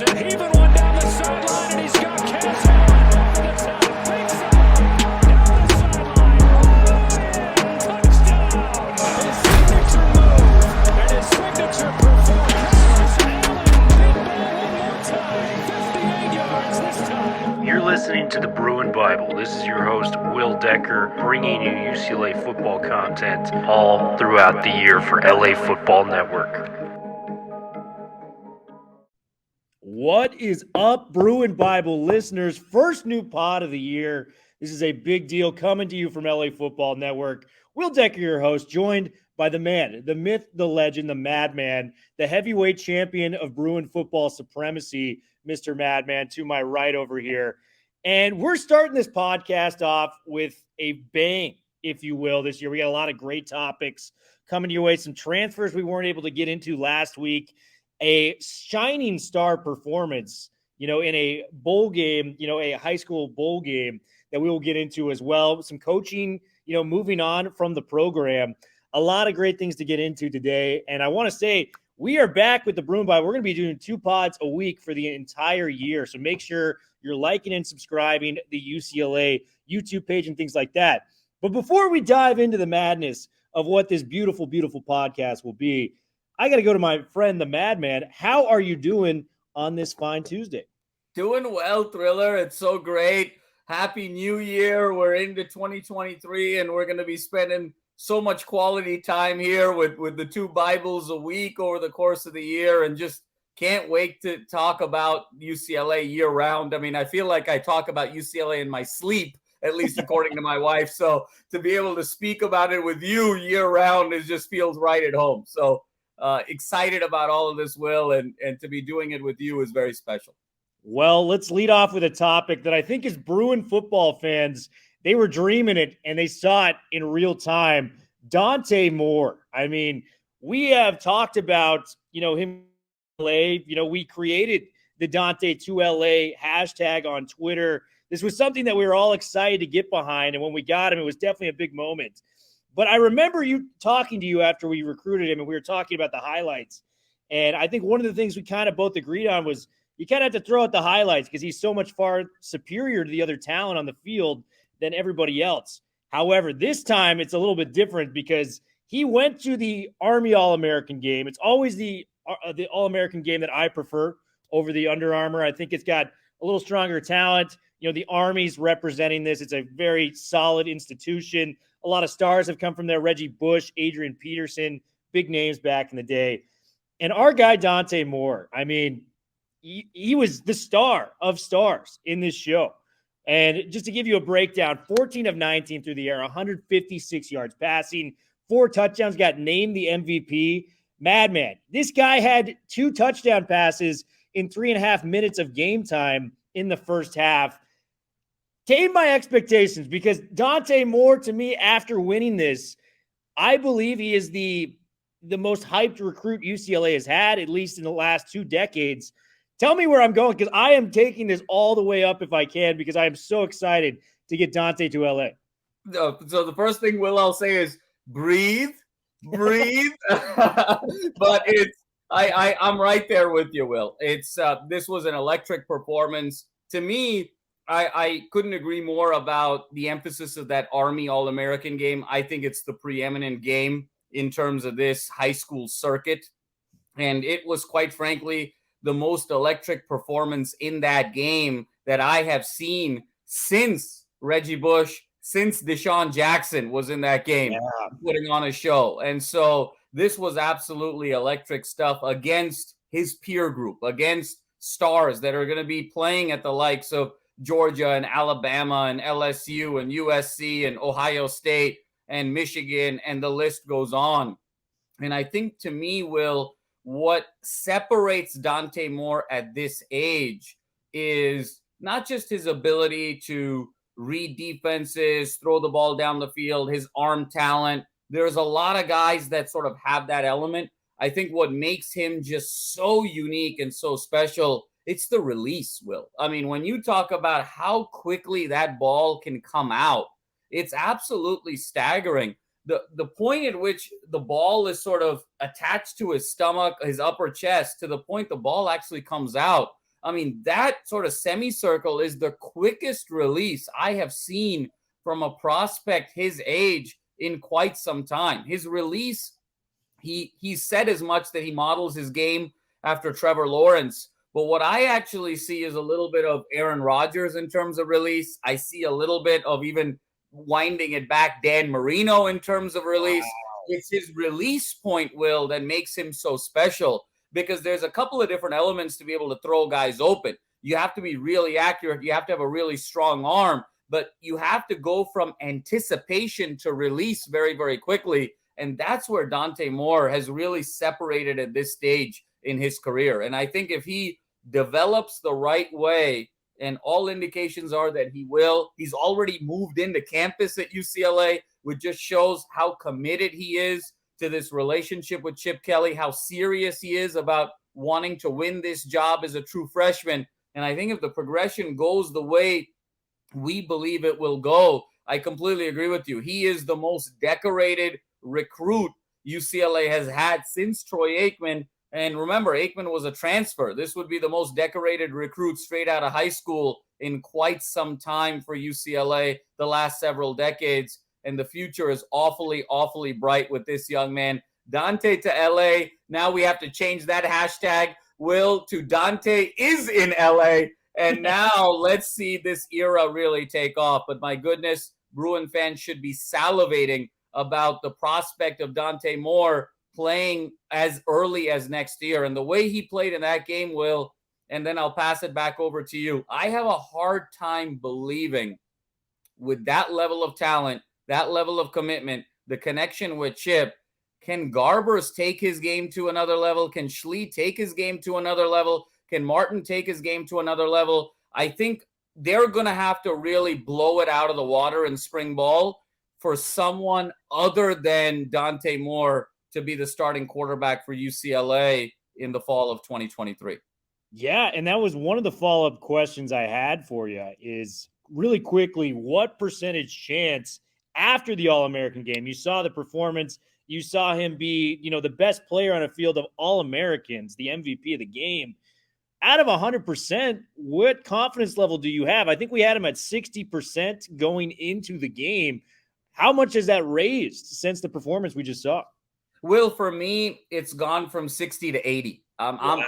Thompson heaving one down the sideline, and he's got Castle over the top. Big side down the sideline. Touchdown! His signature move and his signature performance. Allen, big ball one more time. 58 yards this time. You're listening to the Bruin Bible. This is your host, Will Decker, bringing you UCLA football content all throughout the year for LA Football Network. What is up, Bruin Bible listeners? First new pod of the year. This is a big deal coming to you from LA Football Network. Will Decker, your host, joined by the man, the myth, the legend, the madman, the heavyweight champion of Bruin football supremacy, Mr. Madman, to my right over here. And we're starting this podcast off with a bang, if you will, this year. We got a lot of great topics coming your way, some transfers we weren't able to get into last week, a shining star performance, in a bowl game, a high school bowl game that we will get into as well. Some coaching, moving on from the program. A lot of great things to get into today. And I want to say we are back with the Bruin Bible. We're going to be doing 2 pods a week for the entire year. So make sure you're liking and subscribing the UCLA YouTube page and things like that. But before we dive into the madness of what this beautiful, beautiful podcast will be, I got to go to my friend, the Madman. How are you doing on this fine Tuesday? Doing well, Thriller. It's so great. Happy New Year. We're into 2023, and we're going to be spending so much quality time here with the 2 Bibles a week over the course of the year, and just can't wait to talk about UCLA year round. I mean, I feel like I talk about UCLA in my sleep, at least according to my wife. So to be able to speak about it with you year round, it just feels right at home. So excited about all of this, Will, and to be doing it with you is very special. Well, let's lead off with a topic that I think is Bruin football fans. They were dreaming it, and they saw it in real time. Dante Moore. I mean, we have talked about, him. We created the Dante to LA hashtag on Twitter. This was something that we were all excited to get behind, and when we got him, it was definitely a big moment. But I remember talking to you after we recruited him, and we were talking about the highlights. And I think one of the things we kind of both agreed on was you kind of have to throw out the highlights because he's so much far superior to the other talent on the field than everybody else. However, this time it's a little bit different because he went to the Army All-American game. It's always the All-American game that I prefer over the Under Armour. I think it's got a little stronger talent. The Army's representing this. It's a very solid institution. A lot of stars have come from there. Reggie Bush, Adrian Peterson, big names back in the day. And our guy, Dante Moore, I mean, he was the star of stars in this show. And just to give you a breakdown, 14 of 19 through the air, 156 yards passing, 4 touchdowns, got named the MVP. Madman. This guy had 2 touchdown passes in 3.5 minutes of game time in the first half. Tamed my expectations because Dante Moore, to me, after winning this, I believe he is the most hyped recruit UCLA has had, at least in the last 2 decades. Tell me where I'm going because I am taking this all the way up if I can because I am so excited to get Dante to LA. So the first thing, Will, I'll say is breathe. But I'm right there with you, Will. It's this was an electric performance. To me, I couldn't agree more about the emphasis of that Army All-American game. I think it's the preeminent game in terms of this high school circuit. And it was, quite frankly, the most electric performance in that game that I have seen since Reggie Bush, since Deshaun Jackson was in that game, putting on a show. And so this was absolutely electric stuff against his peer group, against stars that are going to be playing at the likes of Georgia and Alabama and LSU and USC and Ohio State and Michigan, and the list goes on. And I think, to me, Will, what separates Dante Moore at this age is not just his ability to read defenses, throw the ball down the field, his arm talent. There's a lot of guys that sort of have that element. I think what makes him just so unique and so special, it's the release, Will. I mean, when you talk about how quickly that ball can come out, it's absolutely staggering. The point at which the ball is sort of attached to his stomach, his upper chest, to the point the ball actually comes out. I mean, that sort of semicircle is the quickest release I have seen from a prospect his age in quite some time. His release, he said as much that he models his game after Trevor Lawrence. But what I actually see is a little bit of Aaron Rodgers in terms of release. I see a little bit of even winding it back Dan Marino in terms of release. Wow. It's his release point, Will, that makes him so special, because there's a couple of different elements to be able to throw guys open. You have to be really accurate. You have to have a really strong arm, but you have to go from anticipation to release very, very quickly. And that's where Dante Moore has really separated at this stage in his career. And I think if he develops the right way, and all indications are that he will, he's already moved into campus at UCLA, which just shows how committed he is to this relationship with Chip Kelly, how serious he is about wanting to win this job as a true freshman. And I think if the progression goes the way we believe it will go, I completely agree with you. He is the most decorated recruit UCLA has had since Troy Aikman. And remember, Aikman was a transfer. This would be the most decorated recruit straight out of high school in quite some time for UCLA, the last several decades. And the future is awfully, awfully bright with this young man. Dante to LA. Now we have to change that hashtag, Will, to Dante is in LA. And now let's see this era really take off. But my goodness, Bruin fans should be salivating about the prospect of Dante Moore playing as early as next year. And the way he played in that game, Will, and then I'll pass it back over to you. I have a hard time believing with that level of talent, that level of commitment, the connection with Chip, can Garbers take his game to another level? Can Schlee take his game to another level? Can Martin take his game to another level? I think they're going to have to really blow it out of the water in spring ball for someone other than Dante Moore to be the starting quarterback for UCLA in the fall of 2023. Yeah, and that was one of the follow-up questions I had for you is really quickly, what percentage chance after the All-American game? You saw the performance. You saw him be, the best player on a field of All-Americans, the MVP of the game. Out of 100%, what confidence level do you have? I think we had him at 60% going into the game. How much has that raised since the performance we just saw? Will, for me, it's gone from 60 to 80. I'm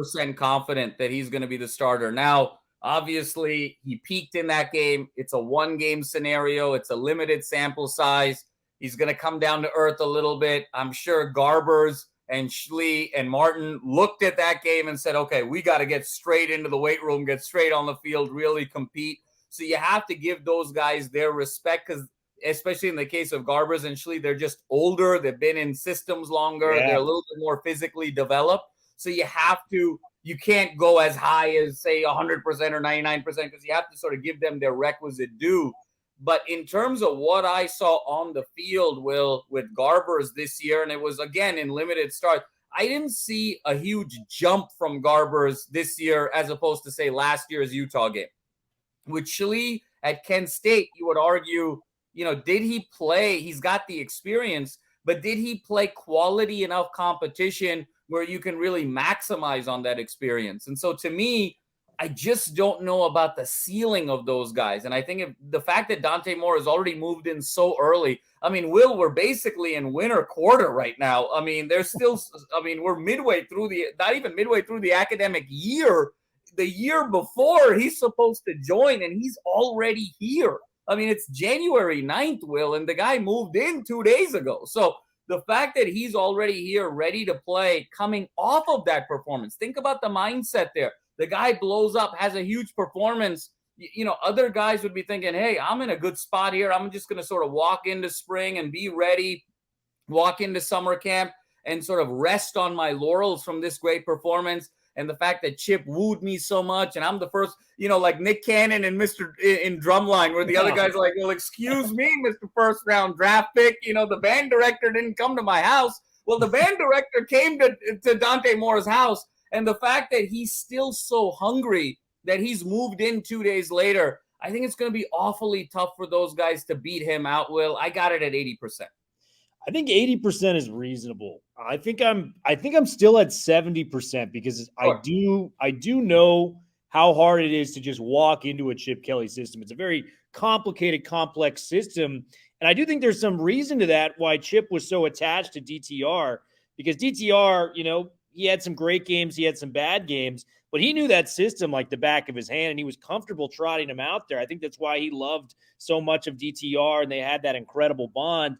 80% confident that he's going to be the starter. Now, obviously, he peaked in that game. It's a one-game scenario. It's a limited sample size. He's going to come down to earth a little bit. I'm sure Garbers and Schlee and Martin looked at that game and said, okay, we got to get straight into the weight room, get straight on the field, really compete. So you have to give those guys their respect, because especially in the case of Garbers and Schlee, they're just older. They've been in systems longer. Yeah. They're a little bit more physically developed. So you can't go as high as, say, 100% or 99%, because you have to sort of give them their requisite due. But in terms of what I saw on the field, Will, with Garbers this year, and it was, again, in limited start, I didn't see a huge jump from Garbers this year as opposed to, say, last year's Utah game. With Schlee at Kent State, you would argue, did he play? He's got the experience, but did he play quality enough competition where you can really maximize on that experience? And so to me, I just don't know about the ceiling of those guys. And I think if the fact that Dante Moore has already moved in so early, Will, we're basically in winter quarter right now. There's still, we're not even midway through the academic year. The year before he's supposed to join, and he's already here. It's January 9th, Will, and the guy moved in 2 days ago. So the fact that he's already here, ready to play, coming off of that performance, think about the mindset there. The guy blows up, has a huge performance. Other guys would be thinking, hey, I'm in a good spot here. I'm just going to sort of walk into spring and be ready, walk into summer camp and sort of rest on my laurels from this great performance. And the fact that Chip wooed me so much, and I'm the first, like Nick Cannon and Mr. in Drumline, where the other guys are like, well, excuse me, Mr. First Round Draft Pick. The band director didn't come to my house. Well, the band director came to Dante Moore's house. And the fact that he's still so hungry that he's moved in 2 days later, I think it's going to be awfully tough for those guys to beat him out, Will. I got it at 80%. I think 80% is reasonable. I think I'm still at 70% because Sure. I do know how hard it is to just walk into a Chip Kelly system. It's a very complicated, complex system. And I do think there's some reason to that why Chip was so attached to DTR, because DTR, he had some great games, he had some bad games, but he knew that system like the back of his hand, and he was comfortable trotting him out there. I think that's why he loved so much of DTR, and they had that incredible bond.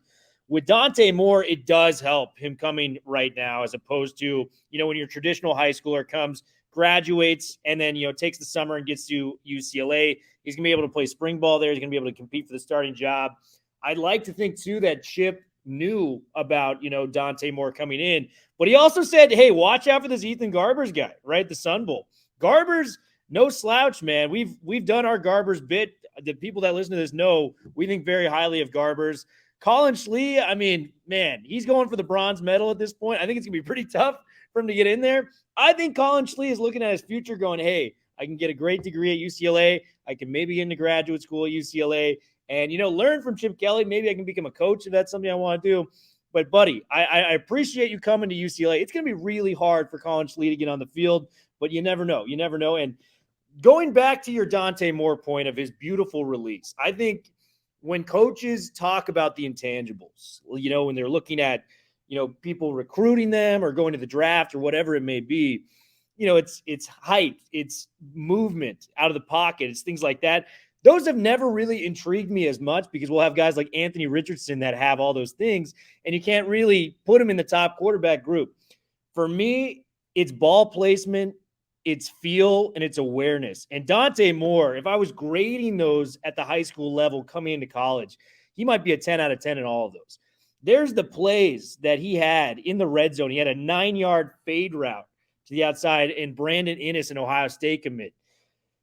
With Dante Moore, it does help him coming right now, as opposed to, when your traditional high schooler comes, graduates, and then, takes the summer and gets to UCLA. He's going to be able to play spring ball there. He's going to be able to compete for the starting job. I'd like to think, too, that Chip knew about, Dante Moore coming in. But he also said, hey, watch out for this Ethan Garbers guy, right? The Sun Bowl. Garbers, no slouch, man. We've done our Garbers bit. The people that listen to this know we think very highly of Garbers. Collin Schlee, I mean, man, he's going for the bronze medal at this point. I think it's going to be pretty tough for him to get in there. I think Collin Schlee is looking at his future going, hey, I can get a great degree at UCLA. I can maybe get into graduate school at UCLA and, learn from Chip Kelly. Maybe I can become a coach if that's something I want to do. But, buddy, I appreciate you coming to UCLA. It's going to be really hard for Collin Schlee to get on the field, but you never know. You never know. And going back to your Dante Moore point of his beautiful release, I think – when coaches talk about the intangibles, when they're looking at, people recruiting them or going to the draft or whatever it may be, it's height, it's movement out of the pocket, it's things like that. Those have never really intrigued me as much because we'll have guys like Anthony Richardson that have all those things, and you can't really put them in the top quarterback group. For me, it's ball placement, it's feel, and it's awareness. And Dante Moore, if I was grading those at the high school level coming into college, he might be a 10 out of 10 in all of those. There's the plays that he had in the red zone. He had a 9-yard fade route to the outside, and Brandon Innes, an Ohio State commit.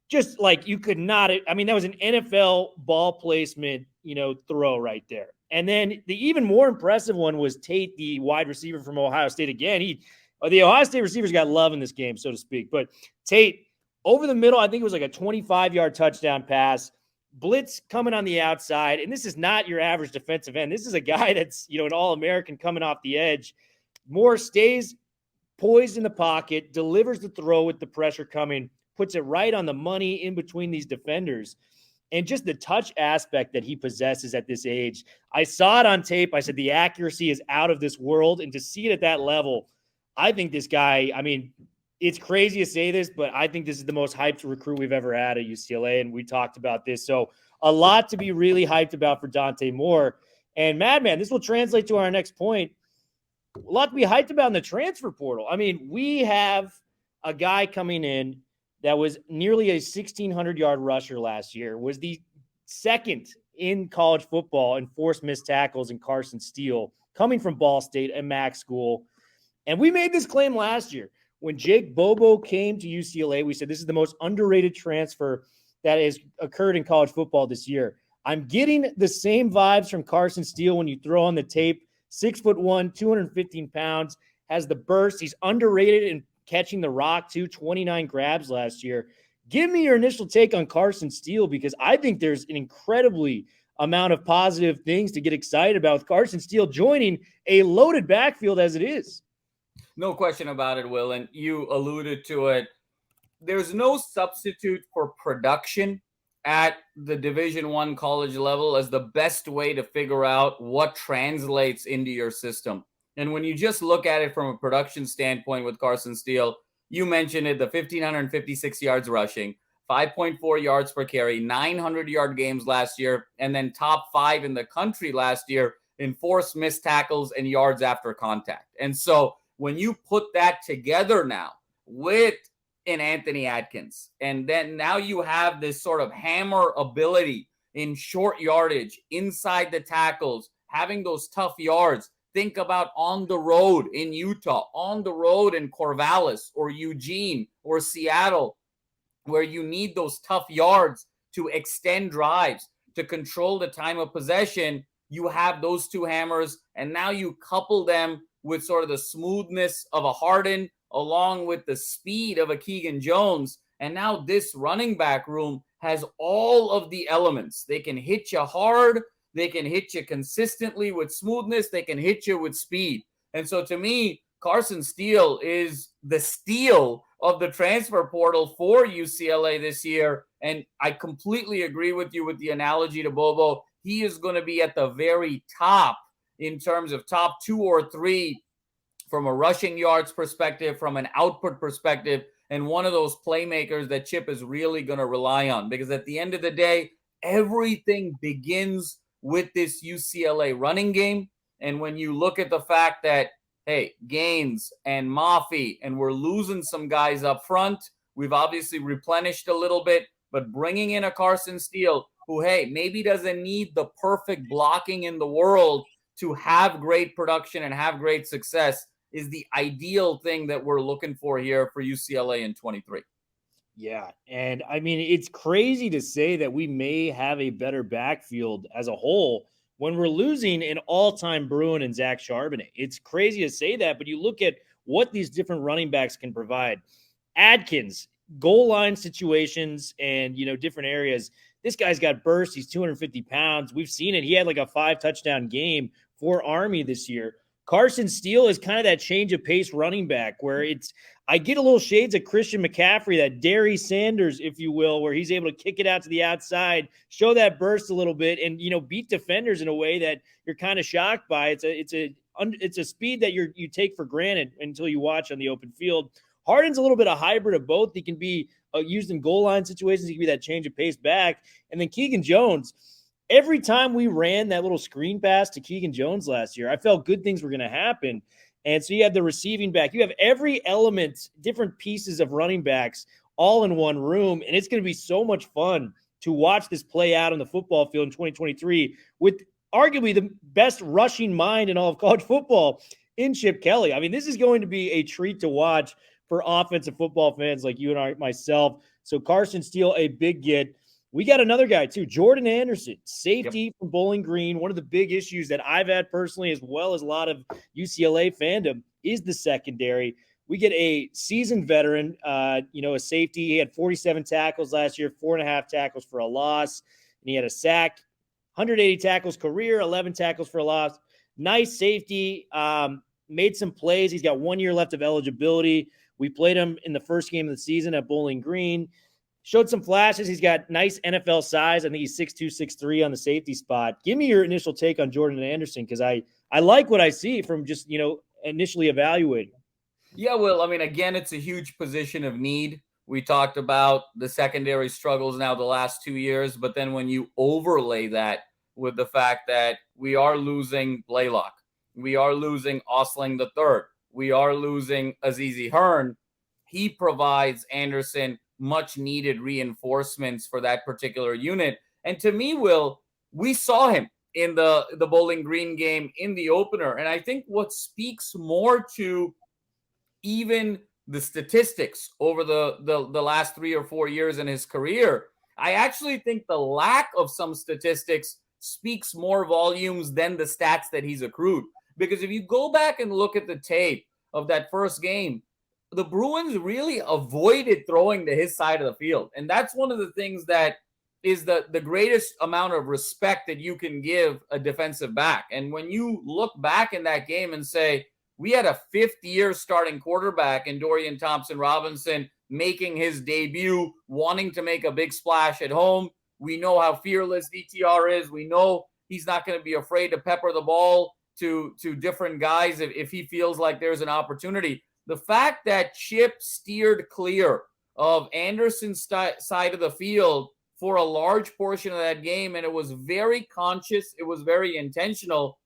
Just like you could not – I mean, that was an NFL ball placement, throw right there. And then the even more impressive one was Tate, the wide receiver from Ohio State. Again, the Ohio State receivers got love in this game, so to speak. But Tate, over the middle, I think it was like a 25-yard touchdown pass. Blitz coming on the outside. And this is not your average defensive end. This is a guy that's, an All-American coming off the edge. Moore stays poised in the pocket, delivers the throw with the pressure coming, puts it right on the money in between these defenders. And just the touch aspect that he possesses at this age. I saw it on tape. I said the accuracy is out of this world. And to see it at that level, I think this guy, I mean, it's crazy to say this, but I think this is the most hyped recruit we've ever had at UCLA, and we talked about this. So a lot to be really hyped about for Dante Moore. And Madman, this will translate to our next point. A lot to be hyped about in the transfer portal. I mean, we have a guy coming in that was nearly a 1,600-yard rusher last year, was the second in college football in forced missed tackles in Carson Steele, coming from Ball State, a MAC school. And we made this claim last year. When Jake Bobo came to UCLA, we said this is the most underrated transfer that has occurred in college football this year. I'm getting the same vibes from Carson Steele when you throw on the tape. 6'1", 215 pounds, has the burst. He's underrated in catching the rock, too. 29 grabs last year. Give me your initial take on Carson Steele, because I think there's an incredibly amount of positive things to get excited about with Carson Steele joining a loaded backfield as it is. No question about it, Will, and you alluded to it. There's no substitute for production at the Division I college level as the best way to figure out what translates into your system. And when you just look at it from a production standpoint with Carson Steele, you mentioned it, the 1,556 yards rushing, 5.4 yards per carry, 900-yard games last year, and then top 5 in the country last year in forced missed tackles and yards after contact. And so when you put that together now with an Anthony Adkins, and then now you have this sort of hammer ability in short yardage, inside the tackles, having those tough yards. Think about on the road in Utah, on the road in Corvallis or Eugene or Seattle, where you need those tough yards to extend drives, to control the time of possession. You have those two hammers, and now you couple them with sort of the smoothness of a Harden, along with the speed of a Keegan Jones. And now this running back room has all of the elements. They can hit you hard. They can hit you consistently with smoothness. They can hit you with speed. And so to me, Carson Steele is the steal of the transfer portal for UCLA this year. And I completely agree with you with the analogy to Bobo. He is going to be at the very top in terms of top 2 or 3 from a rushing yards perspective, from an output perspective, and one of those playmakers that Chip is really going to rely on. Because at the end of the day, everything begins with this UCLA running game. And when you look at the fact that, hey, Gaines and Mafi, and we're losing some guys up front, we've obviously replenished a little bit, but bringing in a Carson Steele who, hey, maybe doesn't need the perfect blocking in the world to have great production and have great success is the ideal thing that we're looking for here for UCLA in 23. Yeah. And I mean, it's crazy to say that we may have a better backfield as a whole when we're losing an all-time Bruin and Zach Charbonnet. It's crazy to say that, but you look at what these different running backs can provide. Adkins, goal line situations and, different areas. This guy's got burst. He's 250 pounds. We've seen it. He had like a 5-touchdown game for Army this year. Carson Steele is kind of that change of pace running back where I get a little shades of Christian McCaffrey, that Derry Sanders, if you will, where he's able to kick it out to the outside, show that burst a little bit, and beat defenders in a way that you're kind of shocked by. It's a speed that you take for granted until you watch on the open field. Harden's a little bit of hybrid of both. He can be used in goal line situations. He can be that change of pace back, and then Keegan Jones. Every time we ran that little screen pass to Keegan Jones last year, I felt good things were going to happen. And so you have the receiving back. You have every element, different pieces of running backs all in one room. And it's going to be so much fun to watch this play out on the football field in 2023 with arguably the best rushing mind in all of college football in Chip Kelly. I mean, this is going to be a treat to watch for offensive football fans like you and myself. So Carson Steele, a big get. We got another guy, too, Jordan Anderson, safety from Bowling Green. One of the big issues that I've had personally, as well as a lot of UCLA fandom, is the secondary. We get a seasoned veteran, a safety. He had 47 tackles last year, 4.5 tackles for a loss, and he had a sack, 180 tackles career, 11 tackles for a loss. Nice safety, made some plays. He's got 1 year left of eligibility. We played him in the first game of the season at Bowling Green. Showed some flashes. He's got nice NFL size. I think he's 6'2", 6'3" on the safety spot. Give me your initial take on Jordan Anderson, because I like what I see from just, initially evaluating. Yeah, well, I mean, again, it's a huge position of need. We talked about the secondary struggles now the last 2 years, but then when you overlay that with the fact that we are losing Blaylock, we are losing Osling III, we are losing Azizi Hearn, he provides Anderson much needed reinforcements for that particular unit. And to me, Will, we saw him in the Bowling Green game in the opener. And I think what speaks more to even the statistics over the last 3 or 4 years in his career, I actually think the lack of some statistics speaks more volumes than the stats that he's accrued. Because if you go back and look at the tape of that first game, the Bruins really avoided throwing to his side of the field. And that's one of the things that is the greatest amount of respect that you can give a defensive back. And when you look back in that game and say, we had a 5th-year starting quarterback in Dorian Thompson-Robinson making his debut, wanting to make a big splash at home. We know how fearless DTR is. We know he's not going to be afraid to pepper the ball to different guys if he feels like there's an opportunity. The fact that Chip steered clear of Anderson's side of the field for a large portion of that game, and it was very conscious, it was very intentional,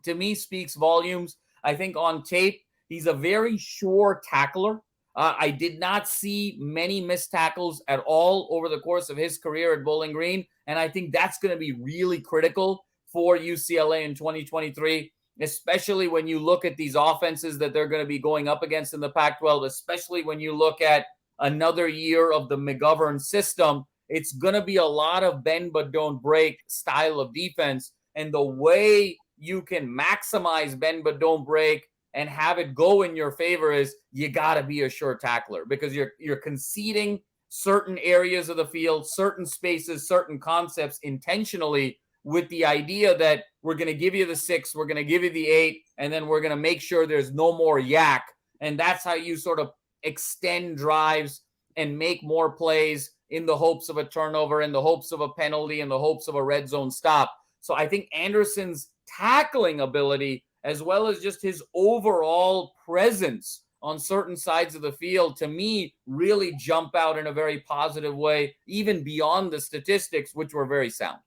to me speaks volumes. I think on tape, he's a very sure tackler. I did not see many missed tackles at all over the course of his career at Bowling Green, and I think that's going to be really critical for UCLA in 2023. Especially when you look at these offenses that they're going to be going up against in the Pac-12, especially when you look at another year of the McGovern system, it's going to be a lot of bend but don't break style of defense. And the way you can maximize bend but don't break and have it go in your favor is you got to be a sure tackler, because you're conceding certain areas of the field, certain spaces, certain concepts intentionally with the idea that we're going to give you the 6, we're going to give you the 8, and then we're going to make sure there's no more yak. And that's how you sort of extend drives and make more plays in the hopes of a turnover, in the hopes of a penalty, in the hopes of a red zone stop. So I think Anderson's tackling ability, as well as just his overall presence on certain sides of the field, to me, really jump out in a very positive way, even beyond the statistics, which were very sound.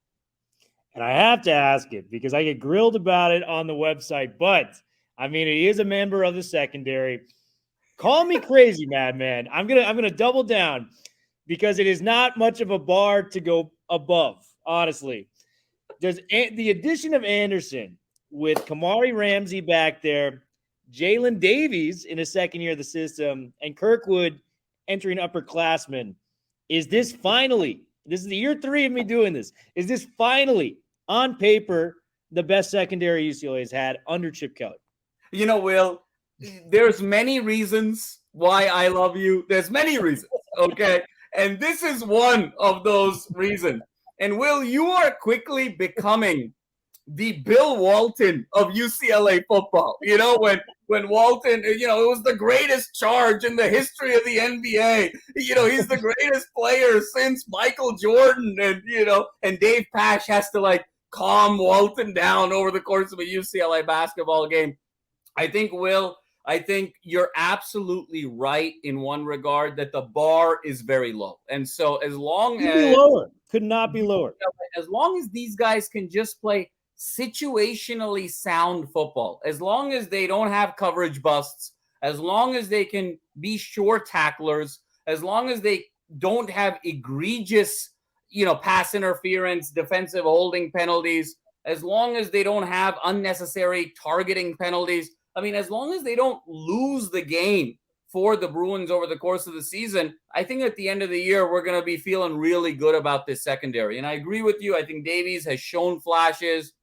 And I have to ask it because I get grilled about it on the website, but I mean, he is a member of the secondary. Call me crazy, madman. I'm gonna double down because it is not much of a bar to go above, honestly. Does the addition of Anderson with Kamari Ramsey back there, Jalen Davies in his second year of the system, and Kirkwood entering upperclassmen, is this finally, this is the year 3 of me doing this, is this finally, on paper, the best secondary UCLA has had under Chip Kelly? You know, Will, there's many reasons why I love you. There's many reasons, okay? And this is one of those reasons. And Will, you are quickly becoming the Bill Walton of UCLA football. You know, when Walton, you know, it was the greatest charge in the history of the NBA. You know, he's the greatest player since Michael Jordan. And, you know, and Dave Pasch has to, like, calm Walton down over the course of a UCLA basketball game. I think, Will, I think you're absolutely right in one regard, that the bar is very low. And so as long as lower, could not be lower. As long as these guys can just play situationally sound football, as long as they don't have coverage busts, as long as they can be sure tacklers, as long as they don't have egregious, you know, pass interference, defensive holding penalties, as long as they don't have unnecessary targeting penalties, I mean, as long as they don't lose the game for the Bruins over the course of the season, I think at the end of the year, we're going to be feeling really good about this secondary. And I agree with you. I think Davies has shown flashes.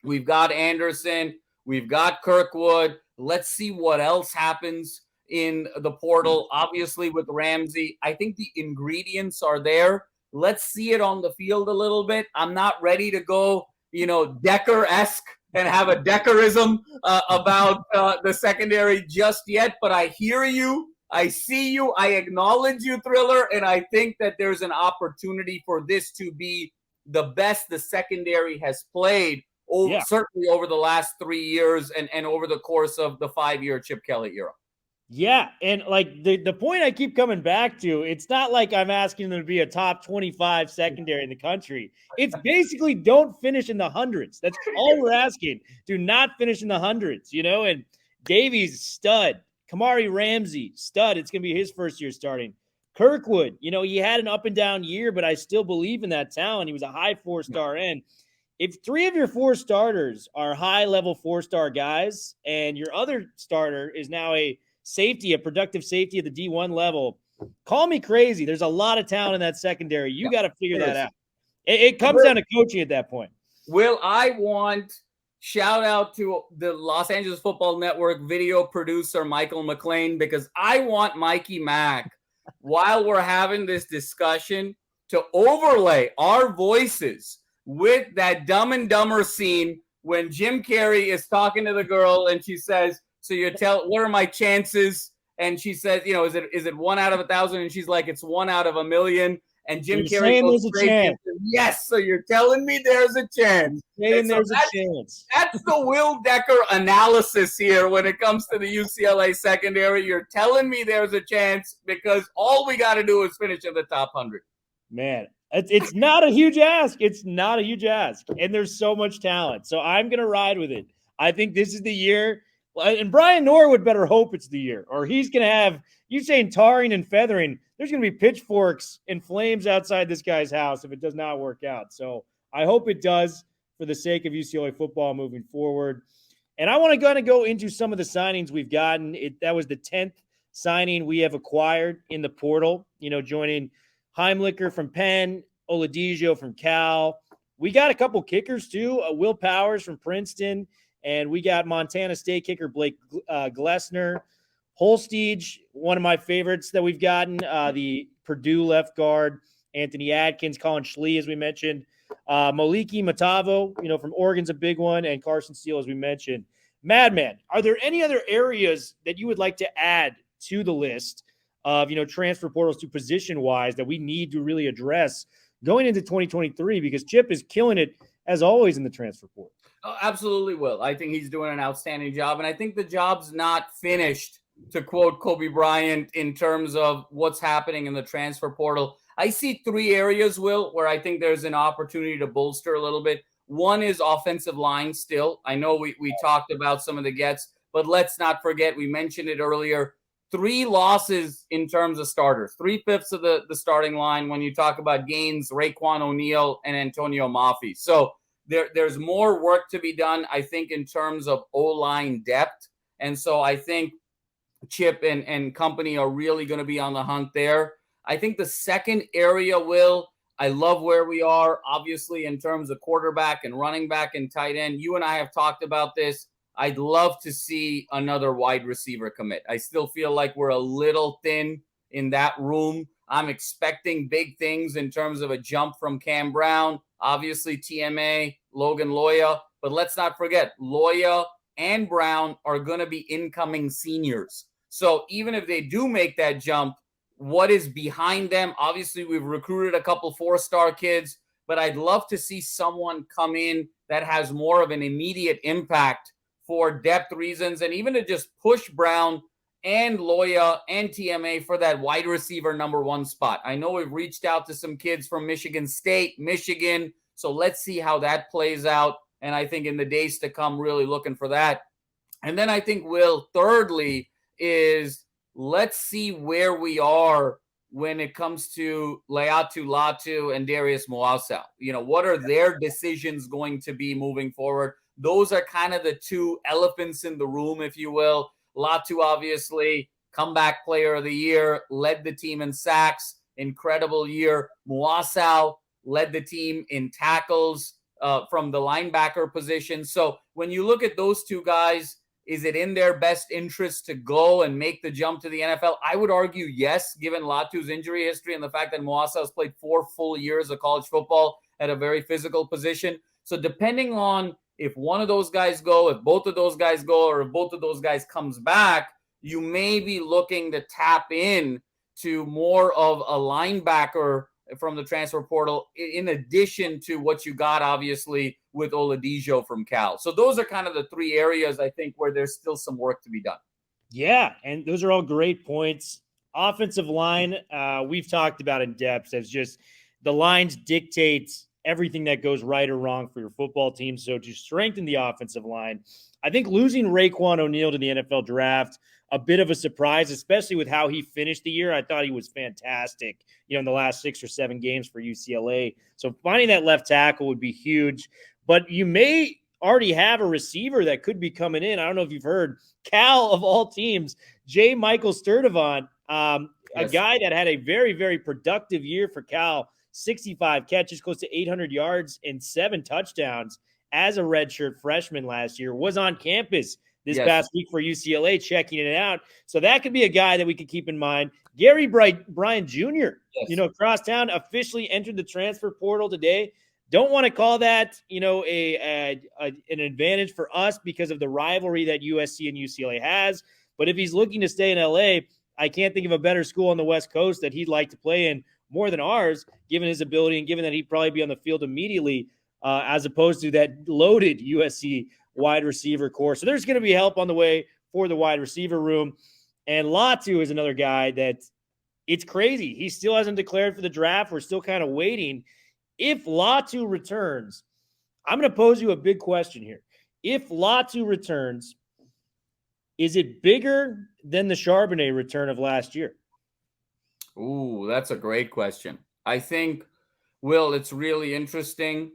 We've got Anderson. We've got Kirkwood. Let's see what else happens in the portal. Obviously, with Ramsey, I think the ingredients are there. Let's see it on the field a little bit. I'm not ready to go, you know, Decker-esque and have a Deckerism about the secondary just yet. But I hear you. I see you. I acknowledge you, Thriller. And I think that there's an opportunity for this to be the best the secondary has played, certainly over the last 3 years and over the course of the 5-year Chip Kelly era. Yeah, and like the point I keep coming back to, it's not like I'm asking them to be a top 25 secondary in the country. It's basically don't finish in the hundreds. That's all we're asking. Do not finish in the hundreds, you know? And Davies, stud. Kamari Ramsey, stud. It's going to be his first year starting. Kirkwood, you know, he had an up and down year, but I still believe in that talent. He was a high 4-star end. If 3 of your 4 starters are high-level 4-star guys and your other starter is now a productive safety at the D1 level, call me crazy. There's a lot of talent in that secondary. You got to figure that out. It comes down to coaching at that point. Will, I want shout out to the Los Angeles Football Network video producer, Michael McLean, because I want Mikey Mack, while we're having this discussion, to overlay our voices with that Dumb and Dumber scene when Jim Carrey is talking to the girl and she says, so you tell, what are my chances? And she says, you know, is it 1 out of 1,000? And she's like, it's 1 out of 1,000,000. And Jim Carrey goes straight into, yes. So you're telling me there's a chance. There's a chance. That's the Will Decker analysis here when it comes to the UCLA secondary. You're telling me there's a chance because all we got to do is finish in the top 100. Man, it's not a huge ask. It's not a huge ask. And there's so much talent. So I'm going to ride with it. I think this is the year. And Brian Norwood better hope it's the year, or he's going to have, you saying tarring and feathering, there's going to be pitchforks and flames outside this guy's house if it does not work out. So I hope it does for the sake of UCLA football moving forward. And I want to kind of go into some of the signings we've gotten. That was the 10th signing we have acquired in the portal, you know, joining Heimlicher from Penn, Oladejo from Cal. We got a couple kickers too, Will Powers from Princeton, and we got Montana State kicker Blake Glessner. Holstege, one of my favorites that we've gotten, the Purdue left guard, Anthony Adkins, Collin Schlee, as we mentioned. Moliki, Matavao, from Oregon's a big one, and Carson Steele, as we mentioned. Madman, are there any other areas that you would like to add to the list of, transfer portals to position-wise that we need to really address going into 2023? Because Chip is killing it, as always, in the transfer portal. Oh, absolutely, Will. I think he's doing an outstanding job, and I think the job's not finished, to quote Kobe Bryant, in terms of what's happening in the transfer portal. I see three areas, Will, where I think there's an opportunity to bolster a little bit. One is offensive line still. I know we talked about some of the gets, but let's not forget, we mentioned it earlier, 3 losses in terms of starters, 3/5 of the starting line when you talk about Gaines, Raekwon O'Neal, and Antonio Mafi. So there's more work to be done, I think, in terms of O-line depth. And so I think Chip and company are really going to be on the hunt there. I think the second area, Will, I love where we are, obviously, in terms of quarterback and running back and tight end. You and I have talked about this. I'd love to see another wide receiver commit. I still feel like we're a little thin in that room. I'm expecting big things in terms of a jump from Cam Brown, obviously TMA, Logan Loya. But let's not forget, Loya and Brown are going to be incoming seniors. So even if they do make that jump, what is behind them? Obviously, we've recruited a couple 4-star kids, but I'd love to see someone come in that has more of an immediate impact for depth reasons, and even to just push Brown and Loya and TMA for that wide receiver number 1 spot. I know we've reached out to some kids from Michigan State, Michigan, so let's see how that plays out. And I think in the days to come, really looking for that. And then I think, Will, thirdly, is let's see where we are when it comes to Latu and Darius Moasau. What are their decisions going to be moving forward? Those are kind of the 2 elephants in the room, if you will. Latu, obviously, comeback player of the year, led the team in sacks, incredible year. Moasau led the team in tackles from the linebacker position. So when you look at those 2 guys, is it in their best interest to go and make the jump to the NFL? I would argue yes, given Latu's injury history and the fact that Moasau has played 4 full years of college football at a very physical position. So depending on if one of those guys go, if both of those guys go, or if both of those guys comes back, you may be looking to tap in to more of a linebacker from the transfer portal, in addition to what you got, obviously, with Oladejo from Cal. So those are kind of the 3 areas, I think, where there's still some work to be done. Yeah, and those are all great points. Offensive line, we've talked about in depth, as just the lines dictate everything that goes right or wrong for your football team. So to strengthen the offensive line, I think losing Raekwon O'Neal to the NFL draft, a bit of a surprise, especially with how he finished the year. I thought he was fantastic, in the last 6 or 7 games for UCLA. So finding that left tackle would be huge. But you may already have a receiver that could be coming in. I don't know if you've heard, Cal of all teams, J. Michael Sturdivant, a guy that had a very, very productive year for Cal, 65 catches, close to 800 yards and 7 touchdowns as a redshirt freshman last year, was on campus this past week for UCLA, checking it out. So that could be a guy that we could keep in mind. Gary Bryant Jr., across town, officially entered the transfer portal today. Don't want to call that, an advantage for us because of the rivalry that USC and UCLA has. But if he's looking to stay in LA, I can't think of a better school on the West Coast that he'd like to play in more than ours, given his ability and given that he'd probably be on the field immediately, as opposed to that loaded USC wide receiver core. So there's going to be help on the way for the wide receiver room. And Latu is another guy that it's crazy. He still hasn't declared for the draft. We're still kind of waiting. If Latu returns, I'm going to pose you a big question here. If Latu returns, is it bigger than the Charbonnet return of last year? Ooh, that's a great question. I think, Will, it's really interesting.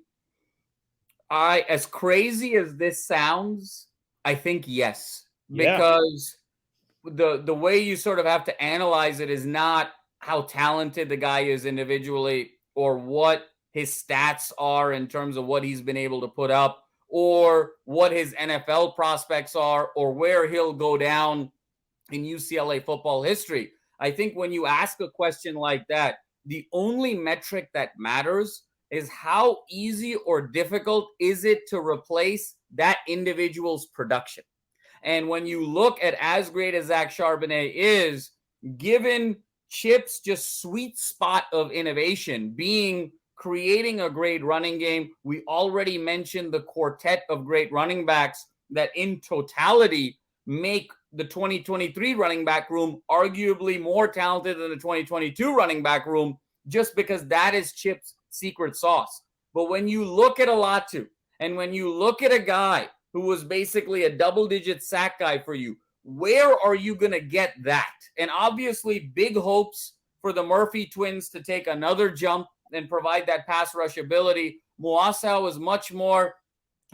As crazy as this sounds, I think yes. Because the way you sort of have to analyze it is not how talented the guy is individually or what his stats are in terms of what he's been able to put up or what his NFL prospects are or where he'll go down in UCLA football history. I think when you ask a question like that, the only metric that matters is how easy or difficult is it to replace that individual's production. And when you look at as great as Zach Charbonnet is, given Chip's just sweet spot of innovation being creating a great running game, we already mentioned the quartet of great running backs that in totality make the 2023 running back room arguably more talented than the 2022 running back room, just because that is Chip's secret sauce. But when you look at Latu, and when you look at a guy who was basically a double-digit sack guy for you, where are you going to get that? And obviously big hopes for the Murphy twins to take another jump and provide that pass rush ability. Moasau is much more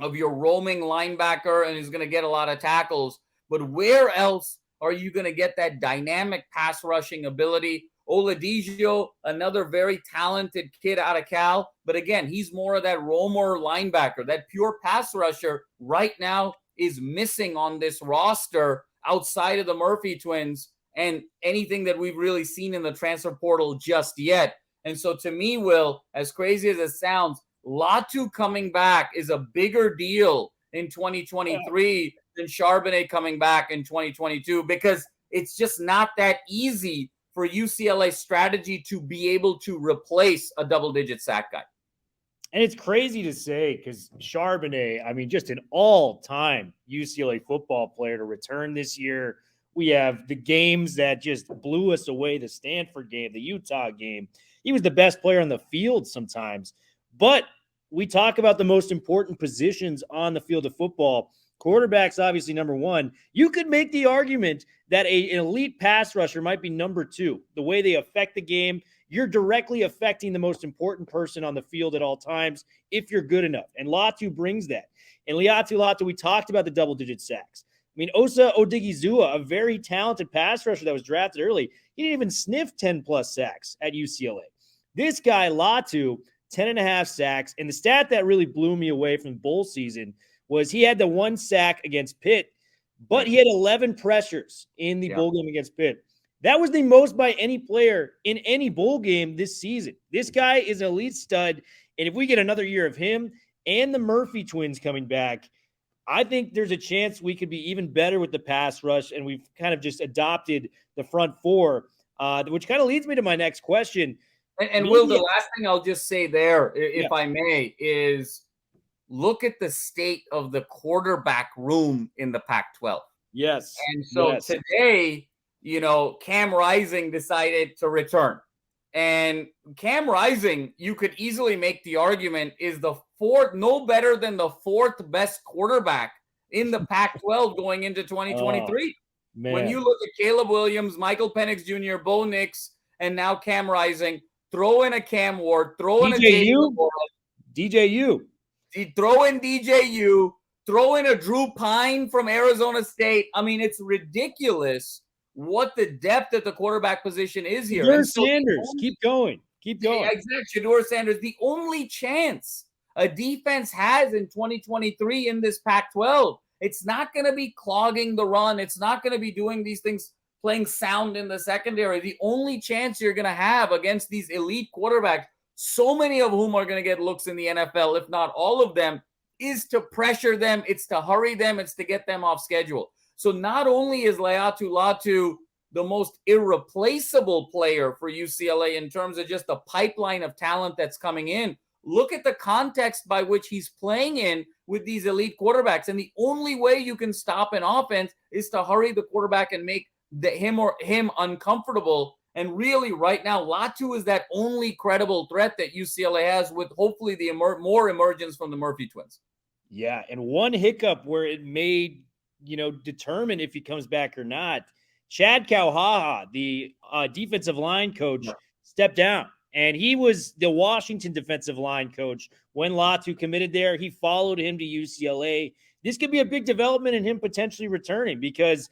of your roaming linebacker and is going to get a lot of tackles. But where else are you going to get that dynamic pass rushing ability? Oladejo, another very talented kid out of Cal. But again, he's more of that roamer linebacker. That pure pass rusher right now is missing on this roster outside of the Murphy twins and anything that we've really seen in the transfer portal just yet. And so to me, Will, as crazy as it sounds, Latu coming back is a bigger deal in 2023 than Charbonnet coming back in 2022, because it's just not that easy for UCLA strategy to be able to replace a double-digit sack guy. And it's crazy to say because Charbonnet, I mean, just an all-time UCLA football player to return this year. We have the games that just blew us away, the Stanford game, the Utah game. He was the best player on the field sometimes. But we talk about the most important positions on the field of football. Quarterback's obviously number one. You could make the argument that an elite pass rusher might be number two. The way they affect the game, you're directly affecting the most important person on the field at all times if you're good enough. And Latu brings that. And Latu, we talked about the double-digit sacks. I mean, Osa Odigizua, a very talented pass rusher that was drafted early, he didn't even sniff 10-plus sacks at UCLA. This guy, Latu, 10.5 sacks. And the stat that really blew me away from the bowl season was he had the 1 sack against Pitt, but he had 11 pressures in the bowl game against Pitt. That was the most by any player in any bowl game this season. This guy is an elite stud, and if we get another year of him and the Murphy twins coming back, I think there's a chance we could be even better with the pass rush, and we've kind of just adopted the front four, which kind of leads me to my next question. And Will, the last thing I'll just say there, if I may, is look at the state of the quarterback room in the Pac-12. Yes. And so today, you know, Cam Rising decided to return. And Cam Rising, you could easily make the argument, is the fourth, no better than the fourth best quarterback in the Pac-12 going into 2023. When you look at Caleb Williams, Michael Penix Jr., Bo Nix, and now Cam Rising, throw in a Cam Ward, throw in DJU, throw in DJU, throw in a Drew Pine from Arizona State. I mean, it's ridiculous what the depth at the quarterback position is here. Shedeur Sanders, keep going. Yeah, exactly. Shedeur Sanders, the only chance a defense has in 2023 in this Pac-12, it's not going to be clogging the run. It's not going to be doing these things, playing sound in the secondary. The only chance you're going to have against these elite quarterbacks, so many of whom are going to get looks in the NFL, if not all of them, is to pressure them. It's to hurry them. It's to get them off schedule. So not only is Latu the most irreplaceable player for UCLA in terms of just the pipeline of talent that's coming in, look at the context by which he's playing in with these elite quarterbacks. And the only way you can stop an offense is to hurry the quarterback and make him uncomfortable. And really right now, Latu is that only credible threat that UCLA has, with hopefully the more emergence from the Murphy twins. Yeah, and one hiccup where it may, determine if he comes back or not. Chad Kauhaha, the defensive line coach, stepped down. And he was the Washington defensive line coach when Latu committed there. He followed him to UCLA. This could be a big development in him potentially returning because,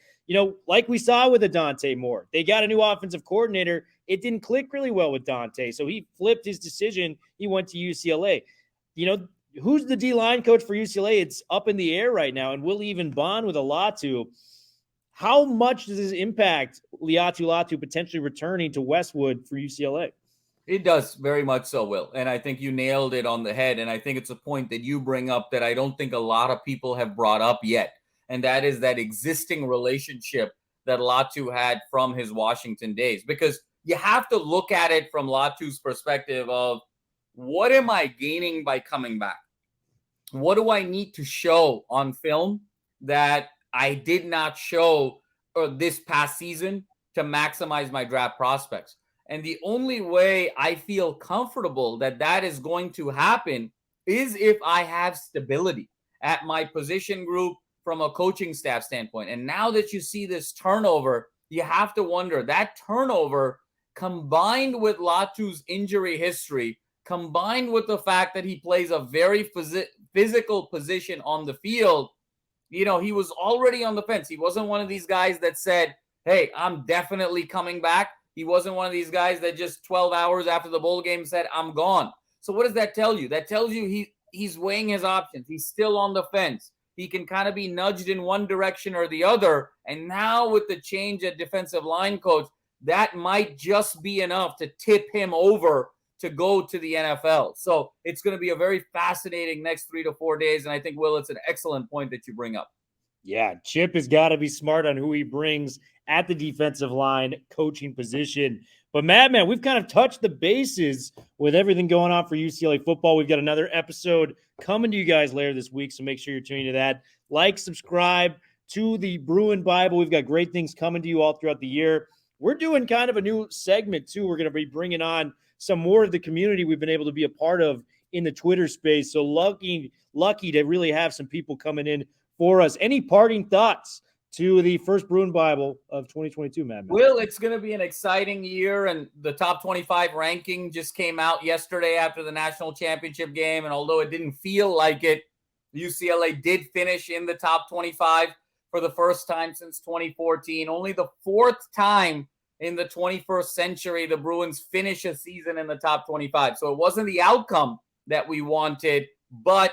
like we saw with Dante Moore, they got a new offensive coordinator. It didn't click really well with Dante. So he flipped his decision. He went to UCLA. Who's the D-line coach for UCLA? It's up in the air right now. And will he even bond with Latu? How much does this impact Latu potentially returning to Westwood for UCLA? It does, very much so, Will. And I think you nailed it on the head. And I think it's a point that you bring up that I don't think a lot of people have brought up yet. And that is that existing relationship that Latu had from his Washington days. Because you have to look at it from Latu's perspective of, what am I gaining by coming back? What do I need to show on film that I did not show this past season to maximize my draft prospects? And the only way I feel comfortable that that is going to happen is if I have stability at my position group from a coaching staff standpoint. And now that you see this turnover, you have to wonder, that turnover combined with Latu's injury history, combined with the fact that he plays a very physical position on the field, he was already on the fence. He wasn't one of these guys that said, hey, I'm definitely coming back. He wasn't one of these guys that just 12 hours after the bowl game said, I'm gone. So what does that tell you? That tells you he's weighing his options. He's still on the fence. He can kind of be nudged in one direction or the other. And now with the change at defensive line coach, that might just be enough to tip him over to go to the NFL. So it's going to be a very fascinating next 3 to 4 days. And I think, Will, it's an excellent point that you bring up. Yeah, Chip has got to be smart on who he brings at the defensive line coaching position. But Madman, we've kind of touched the bases with everything going on for UCLA football. We've got another episode coming to you guys later this week, so make sure you're tuning to that. Like, subscribe to the Bruin Bible. We've got great things coming to you all throughout the year. We're doing kind of a new segment, too. We're going to be bringing on some more of the community we've been able to be a part of in the Twitter space. So lucky to really have some people coming in for us. Any parting thoughts to the first Bruin Bible of 2022, Madman? Will, it's going to be an exciting year, and the top 25 ranking just came out yesterday after the national championship game, and although it didn't feel like it, UCLA did finish in the top 25 for the first time since 2014. Only the fourth time in the 21st century the Bruins finish a season in the top 25. So it wasn't the outcome that we wanted, but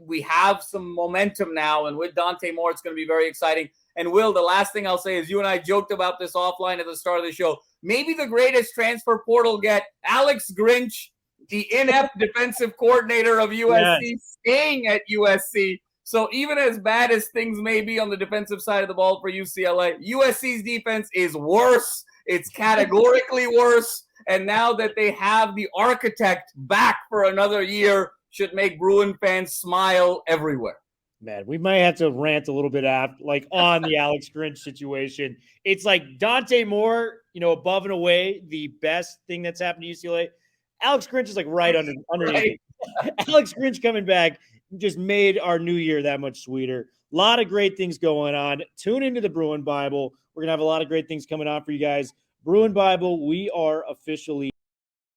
we have some momentum now, and with Dante Moore, it's going to be very exciting. And Will, the last thing I'll say is you and I joked about this offline at the start of the show. Maybe the greatest transfer portal get, Alex Grinch, the inept defensive coordinator of USC, staying at USC. So even as bad as things may be on the defensive side of the ball for UCLA, USC's defense is worse. It's categorically worse. And now that they have the architect back for another year, should make Bruin fans smile everywhere. Man, we might have to rant a little bit on the Alex Grinch situation. It's like Dante Moore, above and away, the best thing that's happened to UCLA. Alex Grinch is like right underneath. Right. Alex Grinch coming back just made our new year that much sweeter. A lot of great things going on. Tune into the Bruin Bible. We're going to have a lot of great things coming on for you guys. Bruin Bible, we are officially